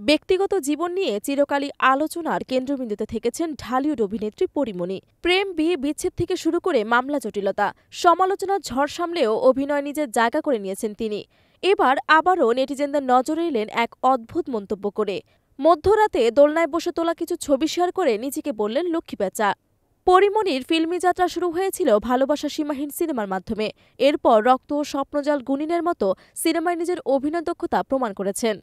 ব্যক্তিগত জীবন নিয়ে চিরকালই আলোচনার কেন্দ্রবিন্দুতে থেকেছেন ঢালিউড অভিনেত্রী পরীমণি। প্রেম, বিয়ে, বিচ্ছেদ থেকে শুরু করে মামলা জটিলতা, সমালোচনার ঝড় সামলেও অভিনয় নিজের জায়গা করে নিয়েছেন তিনি। এবার আবারও নেটিজেনদের নজরে এলেন এক অদ্ভুত মন্তব্য করে। মধ্যরাতে দোলনায় বসে তোলা কিছু ছবি শেয়ার করে নিজেকে বললেন লক্ষ্মী পেঁচা। পরীমণির ফিল্মি যাত্রা শুরু হয়েছিল ভালোবাসা সীমাহীন সিনেমার মাধ্যমে। এরপর রক্ত ও স্বপ্নজাল গুনিনের মতো সিনেমায় নিজের অভিনয় দক্ষতা প্রমাণ করেছেন।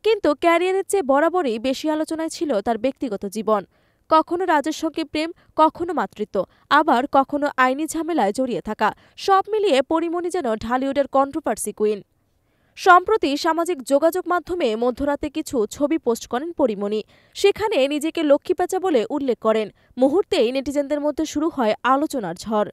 কিন্তু ক্যারিয়ারের চেয়ে বরাবরই বেশি আলোচনায় ছিল তার ব্যক্তিগত জীবন। কখনো রাজের সঙ্গে প্রেম, কখনো মাতৃত্ব, আবার কখনো আইনি ঝামেলায় জড়িয়ে থাকা। সব মিলিয়ে পরীমণি যেন ঢালিউডের কন্ট্রোভার্সি কুইন। সম্প্রতি সামাজিক যোগাযোগ মাধ্যমে মধ্যরাতে কিছু ছবি পোস্ট করেন পরীমণি। সেখানে নিজেকে লক্ষ্মী পেঁচা বলে উল্লেখ করেন। মুহূর্তেই নেটিজেনদের মধ্যে শুরু হয় আলোচনার ঝড়।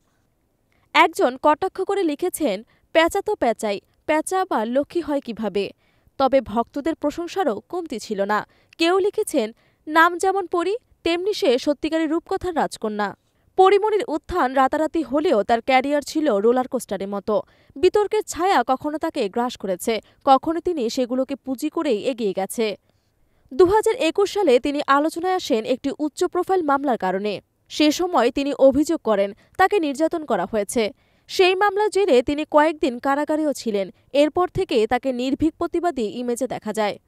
একজন কটাক্ষ করে লিখেছেন, পেঁচা তো পেঁচাই, পেঁচা আবার লক্ষ্মী হয় কিভাবে? তবে ভক্তদের প্রশংসারও কমতি ছিল না। কেউ লিখেছেন, নাম যেমন পরী, তেমনি সে সত্যিকারের রূপকথার রাজকন্যা। পরীমণির উত্থান রাতারাতি হলেও তার ক্যারিয়ার ছিল রোলার কোস্টারের মতো। বিতর্কের ছায়া কখনো তাকে গ্রাস করেছে, কখনো তিনি সেগুলোকে পুঁজি করেই এগিয়ে গেছে। 2021 সালে তিনি আলোচনায় আসেন একটি উচ্চ প্রোফাইল মামলার কারণে। সে সময় তিনি অভিযোগ করেন তাকে নির্যাতন করা হয়েছে। সেই মামলার জেরে তিনি কয়েকদিন কারাগারেও ছিলেন। এরপর থেকে তাকে নির্ভীক প্রতিবাদী ইমেজে দেখা যায়।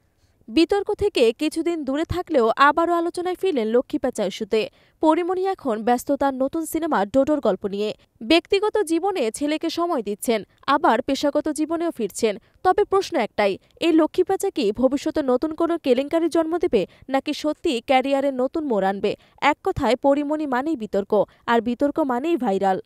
বিতর্ক থেকে কিছুদিন দূরে থাকলেও আবারও আলোচনায় ফিরলেন লক্ষ্মী পেঁচা ইস্যুতে। পরীমণি এখন ব্যস্ত তার নতুন সিনেমা ডোডোর গল্প নিয়ে। ব্যক্তিগত জীবনে ছেলেকে সময় দিচ্ছেন, আবার পেশাগত জীবনেও ফিরছেন। তবে প্রশ্ন একটাই, এই লক্ষ্মী পেঁচা কি ভবিষ্যতে নতুন কোনো কেলেঙ্কারির জন্ম দেবে, নাকি সত্যি ক্যারিয়ারে নতুন মোড় আনবে? এক কথায় পরীমণি মানেই বিতর্ক, আর বিতর্ক মানেই ভাইরাল।